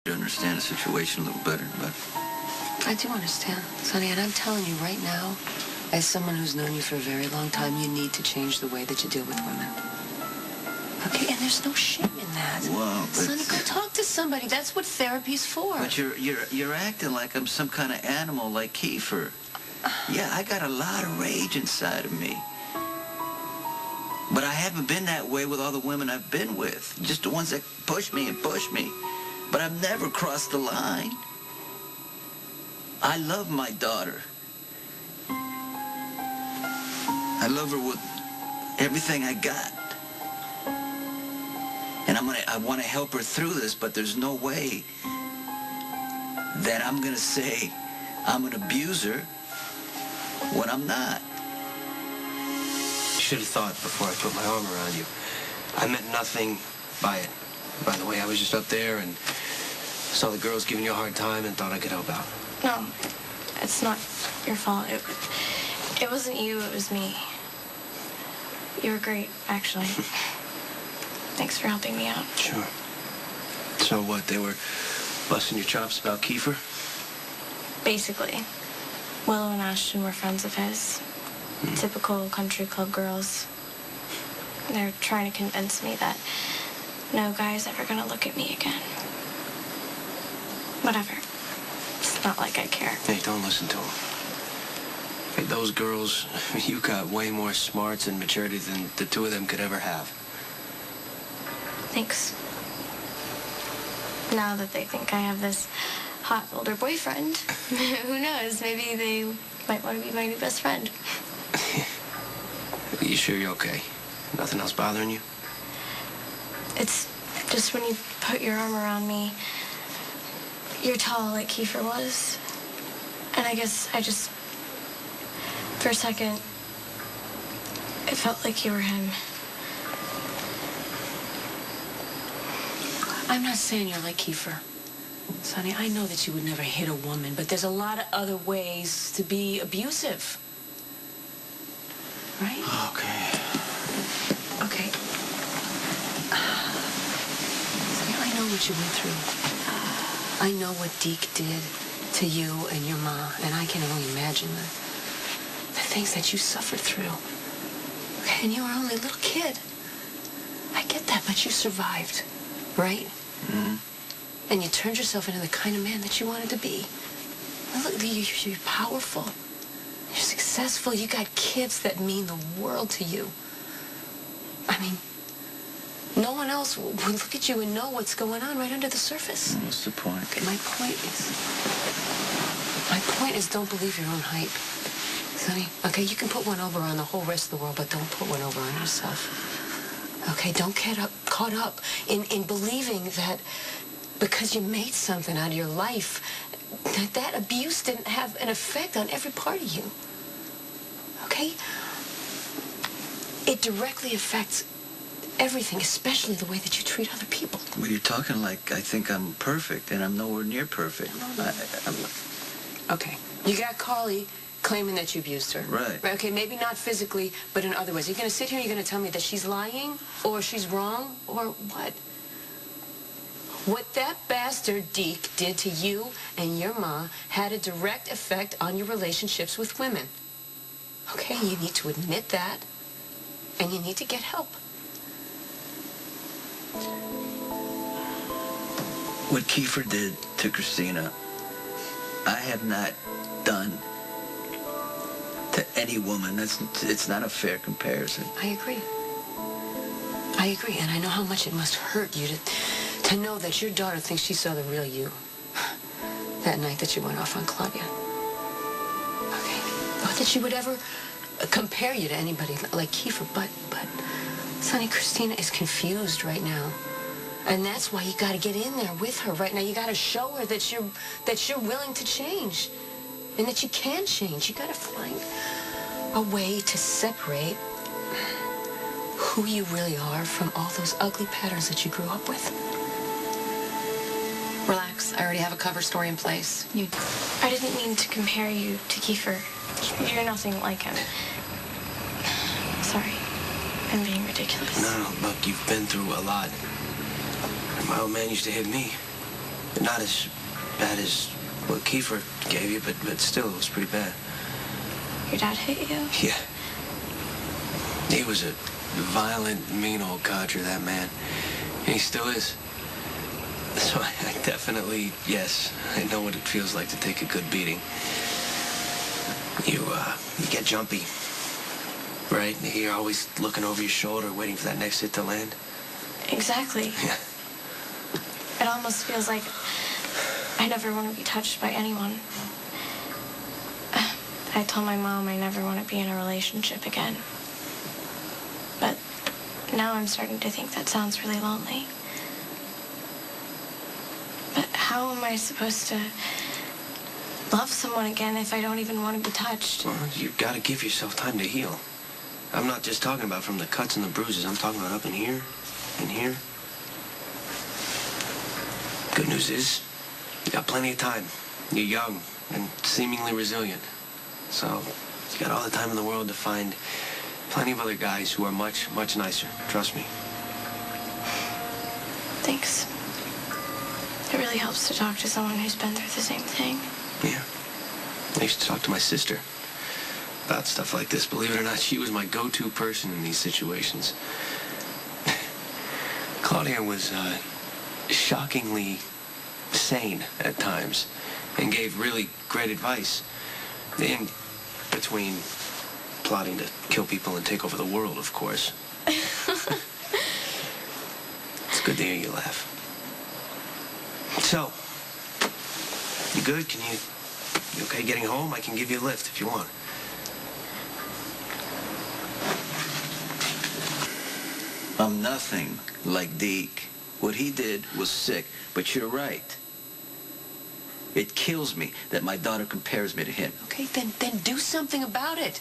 to understand the situation a little better, but... I do understand, Sonny, and I'm telling you right now, as someone who's known you for a very long time, you need to change the way that you deal with women. Okay, and there's no shame in that. Well, but... Sonny, go talk to somebody. That's what therapy's for. But you're acting like I'm some kind of animal like Kiefer. Yeah, I got a lot of rage inside of me. But I haven't been that way with all the women I've been with. Just the ones that push me and push me. But I've never crossed the line. I love my daughter. I love her with everything I got. And I want to help her through this, but there's no way that I'm going to say I'm an abuser when I'm not. You should have thought before I put my arm around you. I meant nothing by it. By the way, I was just up there and saw the girls giving you a hard time and thought I could help out. No, it's not your fault. It wasn't you, it was me. You were great, actually. Thanks for helping me out. Sure. So what, they were busting your chops about Kiefer? Basically. Willow and Ashton were friends of his. Typical country club girls. They're trying to convince me that no guy's ever gonna look at me again. Whatever. It's not like I care. Hey, don't listen to them. Hey, those girls, you got way more smarts and maturity than the two of them could ever have. Thanks. Now that they think I have this hot older boyfriend, who knows? Maybe they might want to be my new best friend. You sure you're okay? Nothing else bothering you? It's just when you put your arm around me, you're tall like Kiefer was. And I guess I just, for a second, it felt like you were him. I'm not saying you're like Kiefer. Sonny, I know that you would never hit a woman, but there's a lot of other ways to be abusive. Right? Okay. Okay. Sonny, I know what you went through. I know what Deke did to you and your ma, and I can only imagine the things that you suffered through. Okay, and you were only a little kid. I get that, but you survived, right? Mm-hmm. And you turned yourself into the kind of man that you wanted to be. Now, look, you're powerful. You're successful. You got kids that mean the world to you. I mean, no one else would look at you and know what's going on right under the surface. What's the point? Okay, my point is don't believe your own hype. Sonny, okay, you can put one over on the whole rest of the world, but don't put one over on yourself. Okay, don't get caught up in believing that because you made something out of your life, that abuse didn't have an effect on every part of you. Okay? It directly affects everything, especially the way that you treat other people. Well, you're talking like I think I'm perfect, and I'm nowhere near perfect. Okay. You got Carly claiming that you abused her. Right. Okay, maybe not physically, but in other ways. You're going to sit here and you're going to tell me that she's lying, or she's wrong, or what? What that bastard Deke did to you and your ma had a direct effect on your relationships with women. Okay, you need to admit that, and you need to get help. What Kiefer did to Kristina, I have not done to any woman. It's not a fair comparison. I agree. I agree, and I know how much it must hurt you to know that your daughter thinks she saw the real you that night that you went off on Claudia. Okay. Not that she would ever compare you to anybody like Kiefer, but Sonny, Kristina is confused right now. And that's why you got to get in there with her right now. You got to show her that you're willing to change and that you can change. You got to find a way to separate who you really are from all those ugly patterns that you grew up with. Relax. I already have a cover story in place. I didn't mean to compare you to Kiefer. You're nothing like him. Sorry. I'm being ridiculous. No, look, you've been through a lot. My old man used to hit me. Not as bad as what Kiefer gave you, but still, it was pretty bad. Your dad hit you? Yeah. He was a violent, mean old codger, that man. And he still is. So I definitely, yes, I know what it feels like to take a good beating. You get jumpy, right? You're always looking over your shoulder, waiting for that next hit to land. Exactly. Yeah. It almost feels like I never want to be touched by anyone. I told my mom I never want to be in a relationship again. But now I'm starting to think that sounds really lonely. But how am I supposed to love someone again if I don't even want to be touched? Well, you've got to give yourself time to heal. I'm not just talking about from the cuts and the bruises. I'm talking about up in here, in here. Good news is, you got plenty of time. You're young and seemingly resilient. So, you got all the time in the world to find plenty of other guys who are much, much nicer. Trust me. Thanks. It really helps to talk to someone who's been through the same thing. Yeah. I used to talk to my sister about stuff like this. Believe it or not, she was my go-to person in these situations. Claudia was shockingly sane at times and gave really great advice. In between plotting to kill people and take over the world, of course. It's good to hear you laugh. So, you good? You okay getting home? I can give you a lift if you want. I'm nothing like Deke. What he did was sick, but you're right. It kills me that my daughter compares me to him. Okay, then do something about it.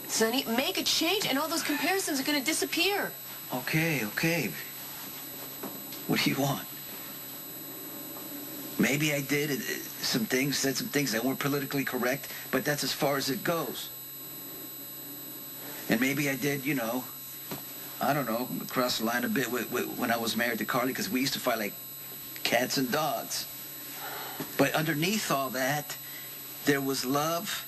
Sonny, make a change and all those comparisons are going to disappear. Okay. What do you want? Maybe I did said some things that weren't politically correct, but that's as far as it goes. And maybe I did, I don't know, cross the line a bit when I was married to Carly, because we used to fight like cats and dogs. But underneath all that, there was love.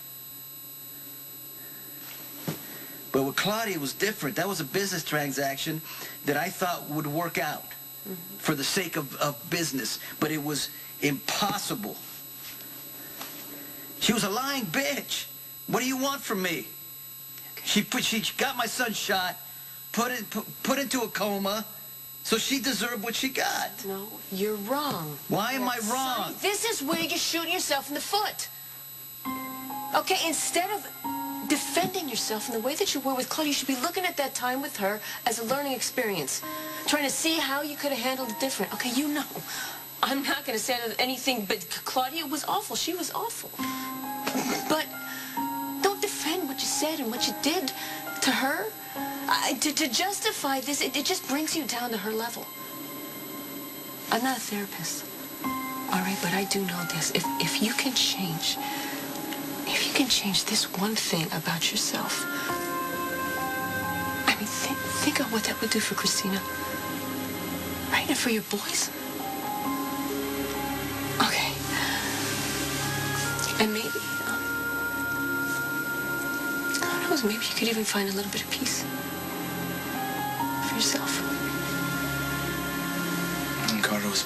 But with Claudia, it was different. That was a business transaction that I thought would work out for the sake of business. But it was impossible. She was a lying bitch. What do you want from me? She got my son shot, put into a coma, so she deserved what she got. No, you're wrong. Why am I wrong? Sonny, this is where you're shooting yourself in the foot. Okay, instead of defending yourself in the way that you were with Claudia, you should be looking at that time with her as a learning experience, trying to see how you could have handled it different. Okay, I'm not going to say anything, but Claudia was awful. She was awful. But don't defend what you said and what you did to her. To justify this, it just brings you down to her level. I'm not a therapist, all right, but I do know this. If you can change this one thing about yourself, I mean, think of what that would do for Kristina, right, and for your boys. Okay, and maybe, who knows, maybe you could even find a little bit of peace for yourself.